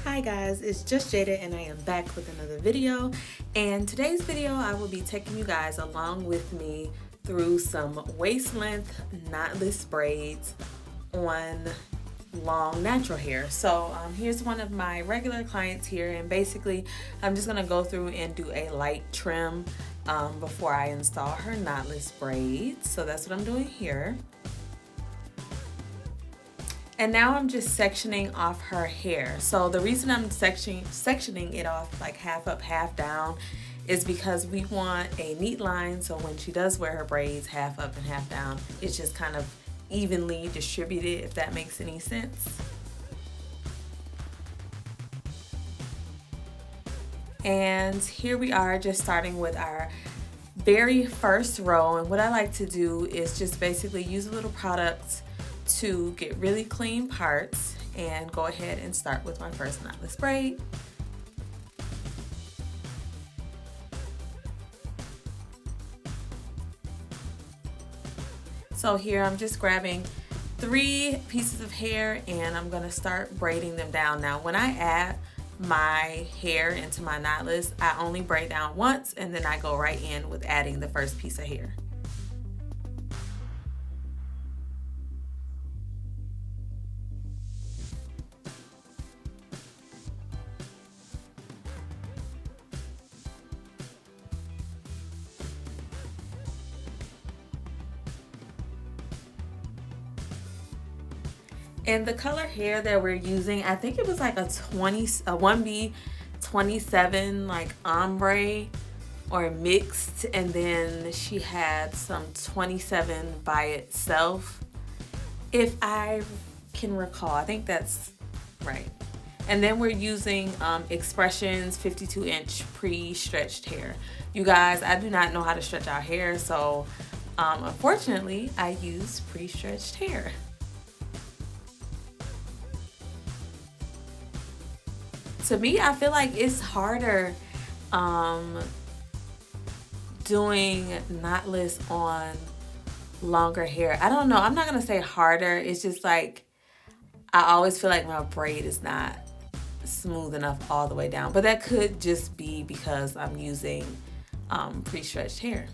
Hi guys, it's just Jada and I am back with another video, and today's video I will be taking you guys along with me through some waist length knotless braids on long natural hair. So here's one of my regular clients here, and basically I'm just gonna go through and do a light trim before I install her knotless braids. So that's what I'm doing here. And now I'm just sectioning off her hair. So the reason I'm sectioning it off like half up, half down is because we want a neat line, so when she does wear her braids half up and half down, it's just kind of evenly distributed, if that makes any sense. And here we are, just starting with our very first row. And what I like to do is just basically use a little product to get really clean parts and go ahead and start with my first knotless braid. So here I'm just grabbing 3 pieces of hair and I'm gonna start braiding them down. Now when I add my hair into my knotless, I only braid down once and then I go right in with adding the first piece of hair. And the color hair that we're using, I think it was like a 1B 27 like ombre or mixed, and then she had some 27 by itself, if I can recall. I think that's right. And then we're using Xpressions 52-inch pre-stretched hair. You guys, I do not know how to stretch out hair, so unfortunately I use pre-stretched hair. To me, I feel like it's harder doing knotless on longer hair. I don't know. I'm not going to say harder. It's just like I always feel like my braid is not smooth enough all the way down. But that could just be because I'm using pre-stretched hair.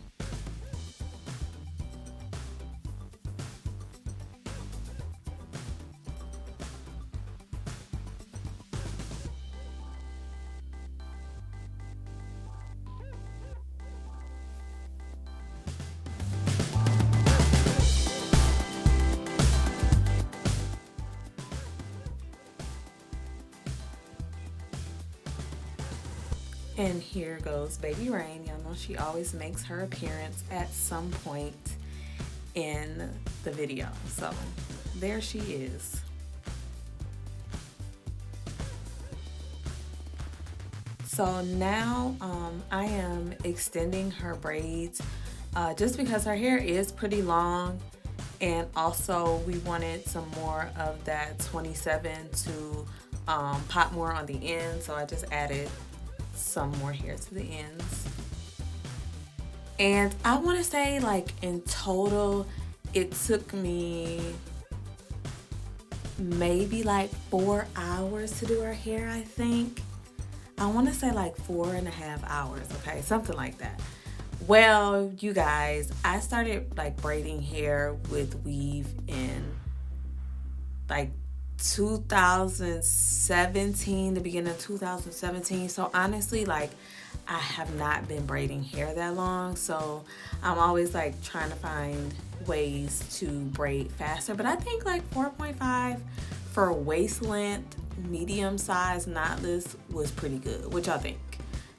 And here goes Baby Rain. Y'all know she always makes her appearance at some point in the video. So there she is. So now I am extending her braids just because her hair is pretty long, and also we wanted some more of that 27 to pop more on the end, so I just added some more hair to the ends. And I want to say, like, in total it took me maybe like 4 hours to do her hair. I think I want to say like 4.5 hours, okay, something like that. Well, you guys, I started like braiding hair with weave in like 2017, the beginning of 2017. So honestly, like, I have not been braiding hair that long, so I'm always like trying to find ways to braid faster. But I think like 4.5 for waist length, medium size knotless was pretty good. What y'all think?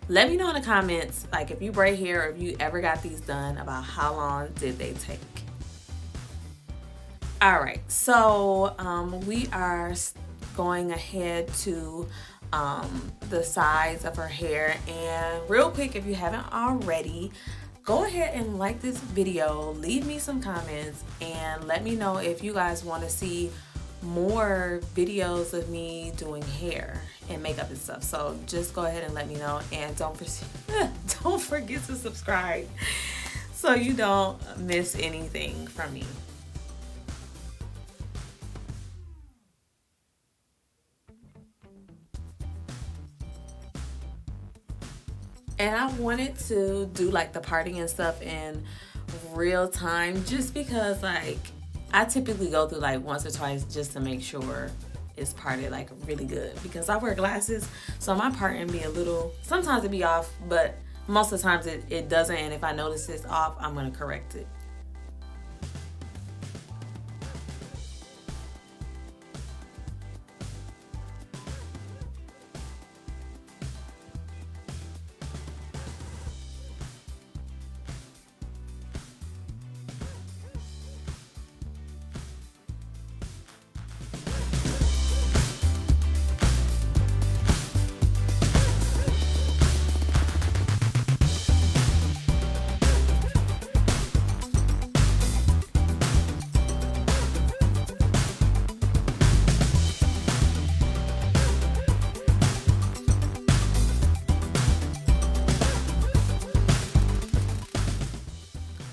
Let me know in the comments, like, if you braid hair or if you ever got these done, about how long did they take. All right, so we are going ahead to the sides of her hair. And real quick, if you haven't already, go ahead and like this video, leave me some comments, and let me know if you guys want to see more videos of me doing hair and makeup and stuff. So just go ahead and let me know, and don't forget to subscribe so you don't miss anything from me. And I wanted to do like the parting and stuff in real time just because like I typically go through like once or twice just to make sure it's parted like really good, because I wear glasses, so my parting be a little, sometimes it be off, but most of the times it doesn't, and if I notice it's off, I'm gonna correct it.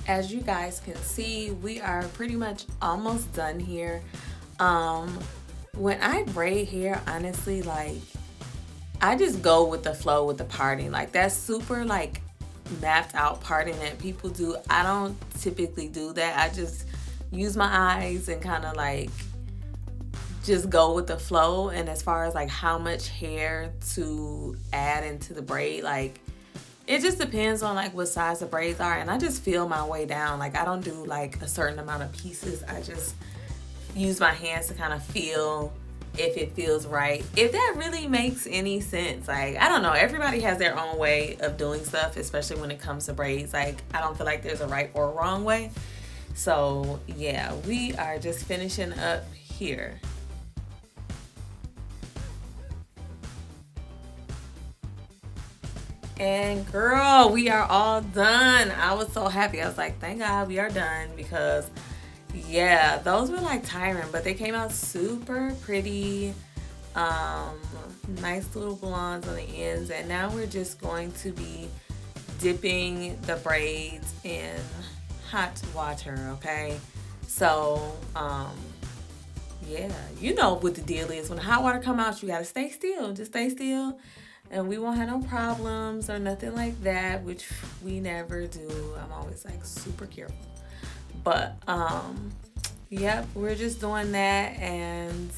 As you guys can see, we are pretty much almost done here. When I braid hair, honestly, like I just go with the flow with the parting. Like that's super like mapped out parting that people do. I don't typically do that. I just use my eyes and kind of like just go with the flow. And as far as like how much hair to add into the braid, like it just depends on like what size the braids are, and I just feel my way down. Like I don't do like a certain amount of pieces. I just use my hands to kind of feel if it feels right. If that really makes any sense. Like I don't know, everybody has their own way of doing stuff, especially when it comes to braids. Like I don't feel like there's a right or wrong way. So yeah, we are just finishing up here. And girl, we are all done. I was so happy. I was like, thank God we are done, because yeah, those were like tiring, but they came out super pretty. Nice little blondes on the ends. And now we're just going to be dipping the braids in hot water, okay? So, yeah, you know what the deal is. When the hot water come out, you gotta stay still. Just stay still. And we won't have no problems or nothing like that, which we never do. I'm always like super careful. But yep, we're just doing that, and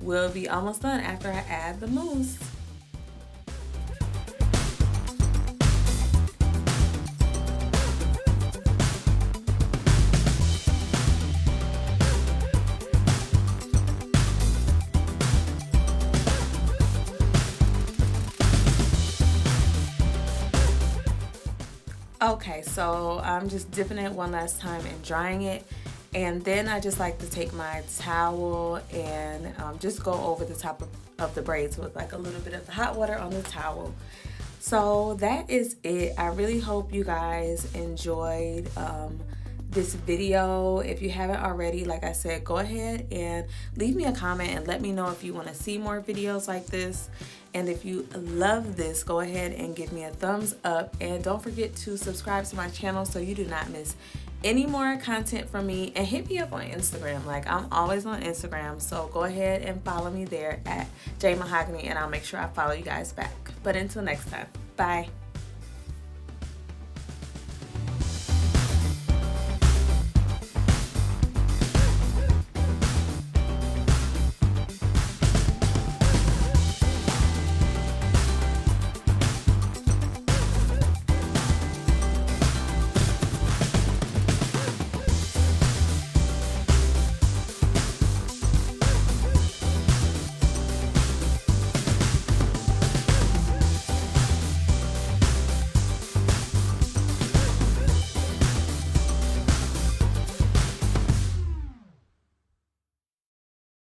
we'll be almost done after I add the mousse. Okay, so I'm just dipping it one last time and drying it. And then I just like to take my towel and just go over the top of the braids with like a little bit of the hot water on the towel. So that is it. I really hope you guys enjoyed this video. If you haven't already, like I said, go ahead and leave me a comment and let me know if you want to see more videos like this. And if you love this, go ahead and give me a thumbs up, and don't forget to subscribe to my channel so you do not miss any more content from me. And hit me up on Instagram. Like I'm always on Instagram, so go ahead and follow me there at Jada Mahogane, and I'll make sure I follow you guys back. But until next time, bye.